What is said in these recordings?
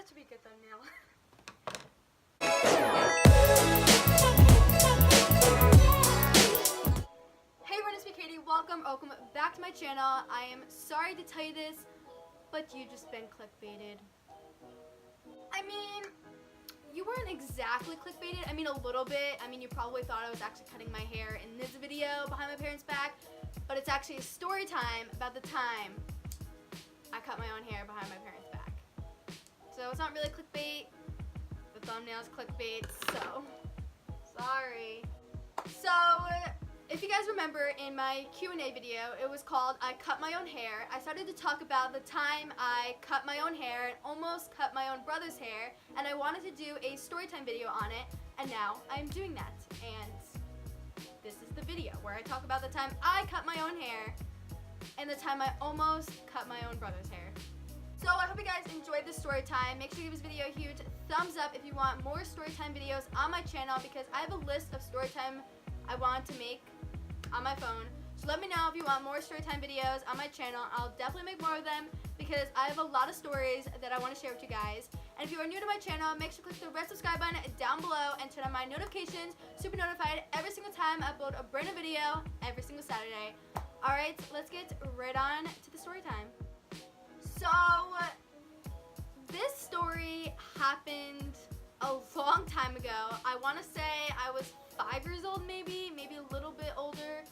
That should be a good thumbnail. Hey everyone, it's me Katie. Welcome back to my channel. I am sorry to tell you this, but you just been clickbaited. I mean, you weren't exactly clickbaited. I mean, a little bit. I mean, you probably thought I was actually cutting my hair in this video behind my parents' back, but it's actually a story time about the time I cut my own hair behind my parents' back. So it's not really clickbait. The thumbnail's clickbait, so sorry. So if you guys remember in my Q&A video, it was called I Cut My Own Hair. I started to talk about the time I cut my own hair and almost cut my own brother's hair, and I wanted to do a storytime video on it, and now I'm doing that. And this is the video where I talk about the time I cut my own hair and the time I almost cut my own brother's hair. So I hope you guys enjoyed this story time. Make sure you give this video a huge thumbs up if you want more story time videos on my channel, because I have a list of story time I want to make on my phone. So let me know if you want more story time videos on my channel. I'll definitely make more of them because I have a lot of stories that I want to share with you guys. And if you are new to my channel, make sure to click the red subscribe button down below and turn on my notifications so you'll be notified every single time I upload a brand new video every single Saturday. Alright, let's get right on to the story time. So, this story happened a long time ago. I want to say I was 5 years old, maybe a little bit older,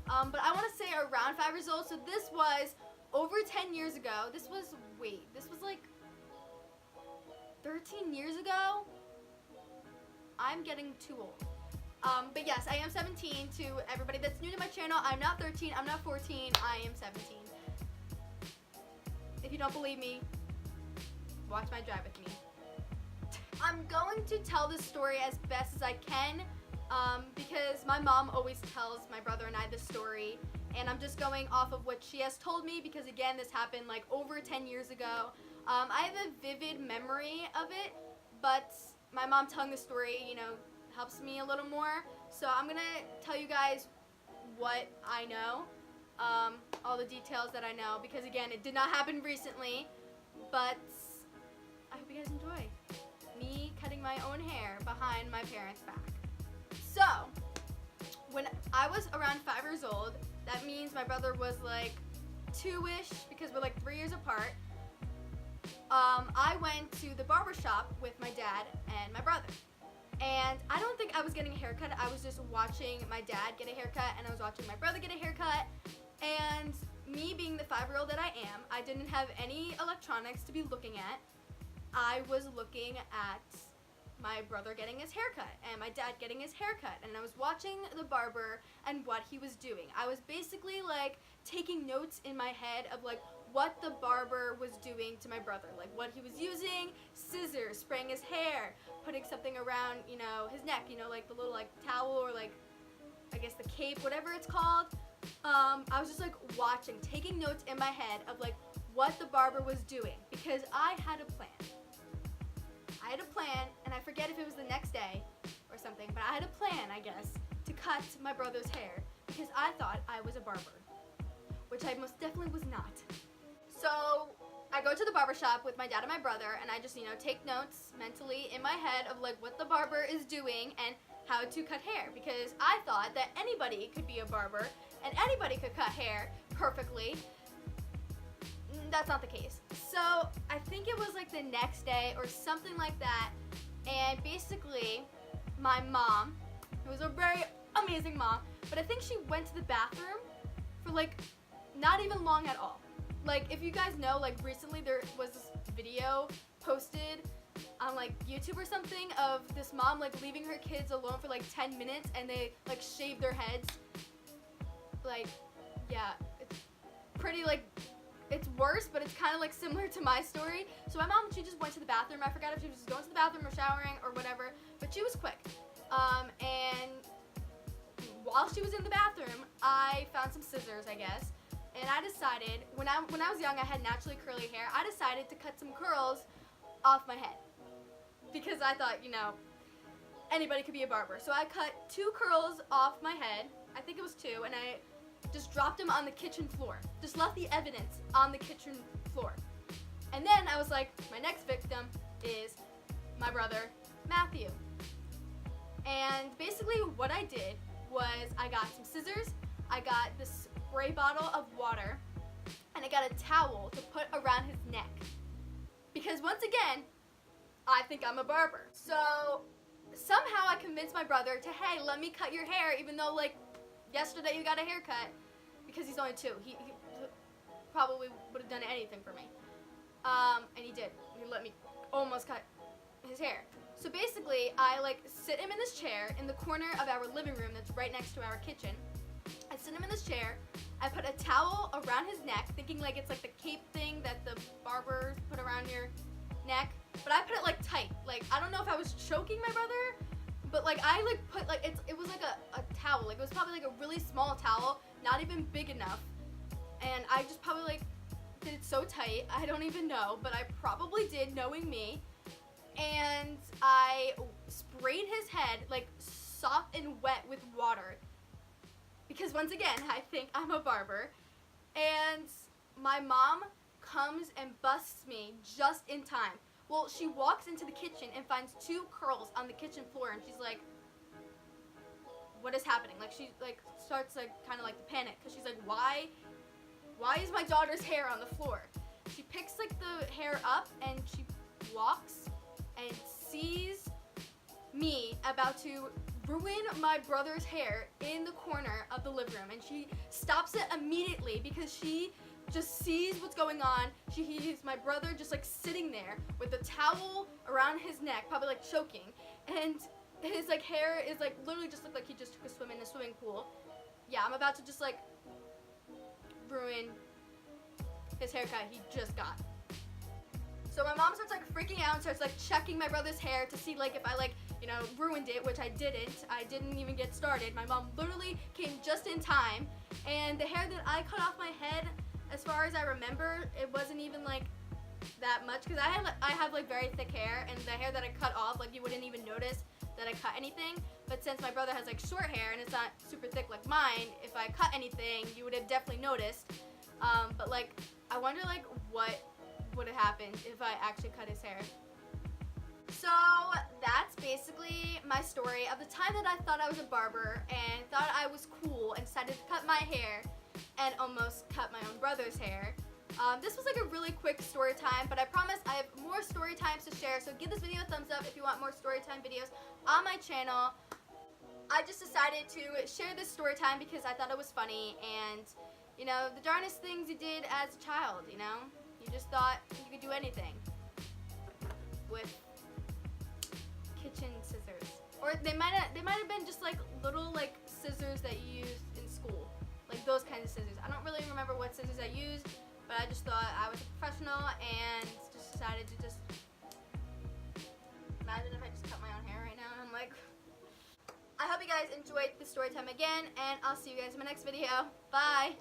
but I want to say around 5 years old. So this was over 10 years ago. This was like 13 years ago. I'm getting too old. But yes, I am 17. To everybody that's new to my channel, I'm not 13, I'm not 14, I am 17. If you don't believe me, watch my drive with me. I'm going to tell this story as best as I can, because my mom always tells my brother and I this story, and I'm just going off of what she has told me, because again, this happened like over 10 years ago. I have a vivid memory of it, but my mom telling the story, you know, helps me a little more. So I'm gonna tell you guys what I know, all the details that I know, because again, it did not happen recently, but I hope you guys enjoy me cutting my own hair behind my parents' back. So, when I was around 5 years old, that means my brother was like 2-ish, because we're like 3 years apart. I went to the barber shop with my dad and my brother. And I don't think I was getting a haircut. I was just watching my dad get a haircut, and I was watching my brother get a haircut. And me being the 5-year-old that I am, I didn't have any electronics to be looking at. I was looking at my brother getting his haircut and my dad getting his haircut, and I was watching the barber and what he was doing. I was basically like taking notes in my head of like what the barber was doing to my brother, like what he was using, scissors, spraying his hair, putting something around, you know, his neck, you know, like the little like towel, or like I guess the cape, whatever it's called. I was just like watching, taking notes in my head of like what the barber was doing, because I had a plan. I had a plan, and I forget if it was the next day or something, but I had a plan, I guess, to cut my brother's hair, because I thought I was a barber, which I most definitely was not. So I go to the barber shop with my dad and my brother, and I just, you know, take notes mentally in my head of like what the barber is doing and how to cut hair, because I thought that anybody could be a barber and anybody could cut hair perfectly. That's not the case. So I think it was like the next day or something like that, and basically my mom, who was a very amazing mom, but I think she went to the bathroom for like not even long at all. Like, if you guys know, like recently there was this video posted on like YouTube or something of this mom like leaving her kids alone for like 10 minutes, and they like shave their heads. Like, yeah, it's pretty like, it's worse, but it's kind of like similar to my story. So my mom, she just went to the bathroom. I forgot if she was just going to the bathroom or showering or whatever, but she was quick. And while she was in the bathroom, I found some scissors, I guess, and I decided, when I was young, I had naturally curly hair. I decided to cut some curls off my head, because I thought, you know, anybody could be a barber. So I cut 2 curls off my head. I think it was 2, and I just dropped them on the kitchen floor. Just left the evidence on the kitchen floor. And then I was like, my next victim is my brother, Matthew. And basically what I did was I got some scissors, I got this spray bottle of water, and I got a towel to put around his neck. Because once again, I think I'm a barber. So somehow I convinced my brother to, hey, let me cut your hair, even though like yesterday you got a haircut, because he's only 2. He probably would have done anything for me. And he did. He let me almost cut his hair. So basically, I like sit him in this chair in the corner of our living room that's right next to our kitchen. I sit him in this chair, I put a towel around his neck, thinking like it's like the cape thing that the barbers put around your neck, but I put it like tight. Like, I don't know if I was choking my brother, but like I like put like, it was like a towel. Like it was probably like a really small towel, not even big enough. And I just probably like did it so tight, I don't even know, but I probably did, knowing me. And I sprayed his head like soft and wet with water. Because once again, I think I'm a barber. And my mom comes and busts me just in time. Well, she walks into the kitchen and finds 2 curls on the kitchen floor, and she's like, what is happening? Like, she like starts like kind of like to panic, because she's like, why is my daughter's hair on the floor? She picks like the hair up and she walks and sees me about to ruin my brother's hair in the corner of the living room, and she stops it immediately because she just sees what's going on. She sees my brother just like sitting there with a towel around his neck, probably like choking, and his like hair is like literally just looked like he just took a swim in a swimming pool. Yeah, I'm about to just like ruin his haircut he just got. So my mom starts like freaking out and starts like checking my brother's hair to see like if I like, you know, ruined it, which I didn't. I didn't even get started. My mom literally came just in time, and the hair that I cut off my head, as far as I remember, it wasn't even like that much, because I have like very thick hair, and the hair that I cut off, like you wouldn't even notice that I cut anything. But since my brother has like short hair and it's not super thick like mine, if I cut anything, you would have definitely noticed. But like, I wonder like what would have happened if I actually cut his hair. So that's basically my story of the time that I thought I was a barber and thought I was cool and decided to cut my hair and almost cut my own brother's hair. This was like a really quick story time, but I promise I have more story times to share, so give this video a thumbs up if you want more story time videos on my channel. I just decided to share this story time because I thought it was funny, and you know, the darnest things you did as a child, you know? You just thought you could do anything with kitchen scissors. Or they might have been just like little like scissors that you used in school. Like those kinds of scissors. I don't really remember what scissors I used, but I just thought I was a professional and just decided to just imagine if I just cut my own hair right now, and I'm like, I hope you guys enjoyed the story time again, and I'll see you guys in my next video. Bye!